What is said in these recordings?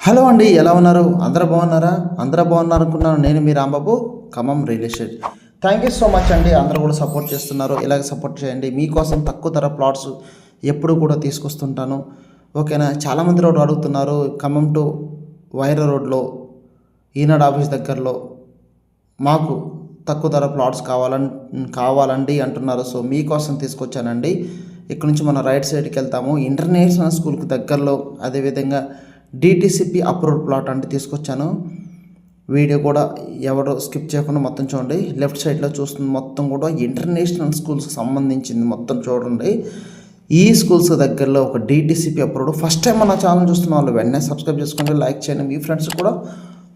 Hello అండి, ఎలా ఉన్నారు? అందరూ బాగున్నారా? అందరూ బాగున్నారు అనుకున్నాను. నేను మీ Rambabu, Khammam real estate. Thank you so much అండి. అందరూ కూడా సపోర్ట్ చేస్తున్నారు. ఇలాగ సపోర్ట్ చేయండి. మీకోసం తక్కువ ధర ప్లాట్స్ ఎప్పుడు కూడా తీసుకొస్తుంటాను. ఓకేనా? చాలామంది రోడ్డు అడుగుతున్నారు. ఖమ్మం టు వైరా రోడ్లో ఈనాడు ఆఫీస్ దగ్గరలో మాకు తక్కువ ధర ప్లాట్స్ కావాలండి అంటున్నారు. సో మీకోసం తీసుకొచ్చానండి. ఇక్కడ నుంచి మనం రైట్ సైడ్కి వెళ్తాము. ఇంటర్నేషనల్ స్కూల్కి దగ్గరలో, అదేవిధంగా డిటిసిపి అప్రూవ్డ్ ప్లాట్ అంటే తీసుకొచ్చాను. వీడియో కూడా ఎవడో స్కిప్ చేయకుండా మొత్తం చూడండి. లెఫ్ట్ సైడ్లో చూస్తుంది మొత్తం కూడా ఇంటర్నేషనల్ స్కూల్స్కి సంబంధించింది మొత్తం చూడండి. ఈ స్కూల్స్ దగ్గరలో ఒక డిటిసిపి అప్రూవ్డ్. ఫస్ట్ టైం మన ఛానల్ చూస్తున్న వాళ్ళు వెంటనే సబ్స్క్రైబ్ చేసుకోండి, లైక్ చేయండి, మీ ఫ్రెండ్స్ కూడా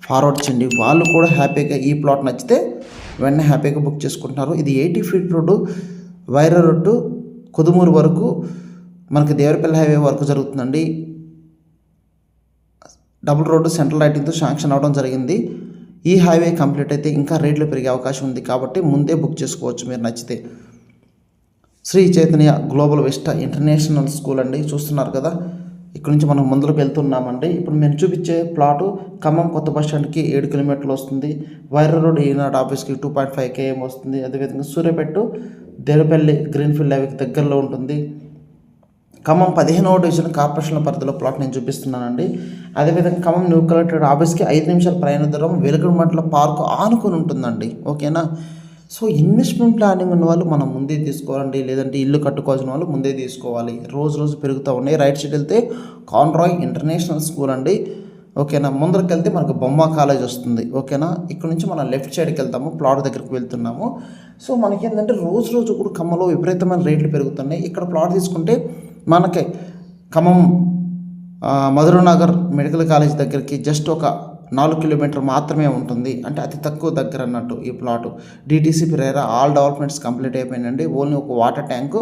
ఫార్వర్డ్ చేయండి. వాళ్ళు కూడా హ్యాపీగా ఈ ప్లాట్ నచ్చితే వెంటనే హ్యాపీగా బుక్ చేసుకుంటున్నారు. ఇది 80 ఫీట్ రోడ్డు, వైరా రోడ్డు కుదుమూరు వరకు మనకి దేవరపల్లి హైవే వరకు జరుగుతుందండి. డబుల్ రోడ్డు సెంట్రల్ లైటింగ్తో శాంక్షన్ అవ్వడం జరిగింది. ఈ హైవే కంప్లీట్ అయితే ఇంకా రేట్లు పెరిగే అవకాశం ఉంది కాబట్టి ముందే బుక్ చేసుకోవచ్చు మీరు నచ్చితే. Sri Chaitanya global vista international school అండి, చూస్తున్నారు కదా. ఇక్కడ నుంచి మనం ముందుకు వెళ్తున్నామండి. ఇప్పుడు మేము చూపించే ప్లాటు ఖమ్మం కొత్త బస్ స్టాండ్కి 7 కిలోమీటర్లు వస్తుంది. వైరా రోడ్ ఈనాడు ఆఫీస్కి 2.5 km వస్తుంది. అదేవిధంగా సూర్యాపేట దేవరపల్లి గ్రీన్ఫీల్డ్ హైవేకి దగ్గరలో ఉంటుంది. ఖమ్మం 15వ డివిజన్ కార్పొరేషన్ పరిధిలో ప్లాట్ నేను చూపిస్తున్నానండి. అదేవిధంగా ఖమ్మం న్యూ కలెక్టరేట్ ఆఫీస్కి 5 నిమిషాల ప్రయాణ దూరం వెలుగుమట్ల పార్కు ఆనుకొని ఉంటుందండి. ఓకేనా? సో ఇన్వెస్ట్మెంట్ ప్లానింగ్ ఉన్న వాళ్ళు మనం ముందే తీసుకోవాలండి, లేదంటే ఇల్లు కట్టుకోవాల్సిన వాళ్ళు ముందే తీసుకోవాలి. రోజు పెరుగుతూ ఉన్నాయి. రైట్ సైడ్ వెళ్తే కాన్రాయ్ ఇంటర్నేషనల్ స్కూల్ అండి. ఓకేనా? ముందరికి వెళ్తే మనకు బొమ్మ కాలేజ్ వస్తుంది. ఓకేనా? ఇక్కడ నుంచి మనం లెఫ్ట్ సైడ్కి వెళ్తాము, ప్లాట్ దగ్గరికి వెళ్తున్నాము. సో మనకి ఏంటంటే రోజు కూడా ఖమ్మంలో విపరీతమైన రేట్లు పెరుగుతున్నాయి. ఇక్కడ ప్లాట్ తీసుకుంటే మనకి ఖమ్మం మధురనగర్ మెడికల్ కాలేజ్ దగ్గరికి జస్ట్ ఒక 4 కిలోమీటర్ మాత్రమే ఉంటుంది. అంటే అతి తక్కువ దగ్గర అన్నట్టు ఈ plot. DTCP RERA all developments complete అయిపోయిందండి. ఓన్లీ ఒక వాటర్ ట్యాంకు.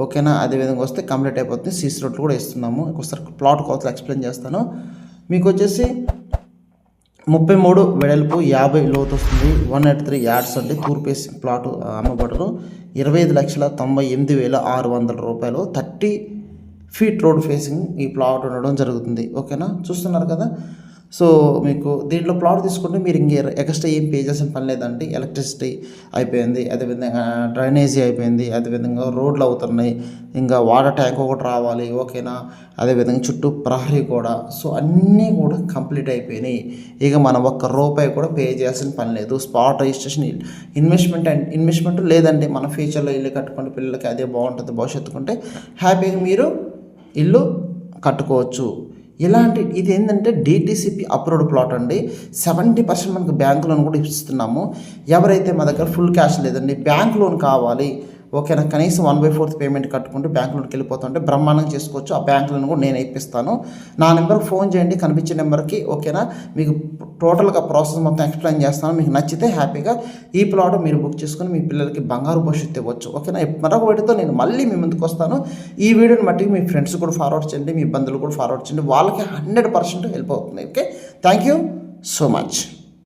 ఓకేనా? అదేవిధంగా వస్తే కంప్లీట్ అయిపోతుంది. సీసీ రోడ్లు కూడా ఇస్తున్నాము. ఒకసారి ప్లాట్ కోతలు ఎక్స్ప్లెయిన్ చేస్తాను. మీకు వచ్చేసి 33 వెడల్పు, 50 లోతు వస్తుంది. 183 యార్డ్స్ అండి. తూర్పేసి ప్లాటు అమ్మబడును. 25,98,600 రూపాయలు. 30 ఫీట్ రోడ్ ఫేసింగ్ ఈ ప్లాట్ ఉండడం జరుగుతుంది. ఓకేనా? చూస్తున్నారు కదా. సో మీకు దీంట్లో ప్లాట్ తీసుకుంటే మీరు ఎక్స్ట్రా ఏం పే చేసిన పని లేదండి. ఎలక్ట్రిసిటీ అయిపోయింది, అదేవిధంగా డ్రైనేజీ అయిపోయింది, అదేవిధంగా రోడ్లు అవుతున్నాయి, ఇంకా వాటర్ ట్యాంక్ ఒకటి రావాలి. ఓకేనా? అదేవిధంగా చుట్టూ ప్రహరీ కూడా. సో అన్నీ కూడా కంప్లీట్ అయిపోయినాయి. ఇక మనం ₹1 కూడా పే చేయాల్సిన పని లేదు. స్పాట్ రిజిస్ట్రేషన్, ఇన్వెస్ట్మెంట్ లేదండి. మన ఫ్యూచర్లో ఇల్లు కట్టుకుంటే పిల్లలకి అదే బాగుంటుంది. భవిష్యత్తుకుంటే హ్యాపీగా మీరు ఇల్లు కట్టుకోవచ్చు. ఇది ఏంటంటే డిటిసిపి అప్రూవ్డ్ ప్లాట్ అండి. 70% మనకు బ్యాంక్ లోన్ కూడా ఇస్తున్నాము. ఎవరైతే మా దగ్గర ఫుల్ క్యాష్ లేదండి, బ్యాంక్ లోన్ కావాలి, ఓకేనా, కనీసం 1/4 పేమెంట్ కట్టుకుంటే బ్యాంక్ లోన్కి వెళ్ళిపోతుంటే బ్రహ్మాండంగా చేసుకోవచ్చు. ఆ బ్యాంక్ లోన్ కూడా నేను ఇప్పిస్తాను. నా నెంబర్కి ఫోన్ చేయండి, కనిపించే నెంబర్కి. ఓకేనా? మీకు టోటల్గా ప్రాసెస్ మొత్తం ఎక్స్ప్లెయిన్ చేస్తాను. మీకు నచ్చితే హ్యాపీగా ఈ ప్లాట్ మీరు బుక్ చేసుకుని మీ పిల్లలకి బంగారు భవిష్యత్తు ఇవ్వచ్చు. ఓకేనా? మరొక వీడియోతో నేను మళ్ళీ మీ ముందుకు వస్తాను. ఈ వీడియోని బట్టి మీ ఫ్రెండ్స్ కూడా ఫార్వర్డ్ చేయండి, మీ బంధువులు కూడా ఫార్వర్డ్ చేయండి. వాళ్ళకి 100% హెల్ప్ అవుతుంది. Okay, thank you so much.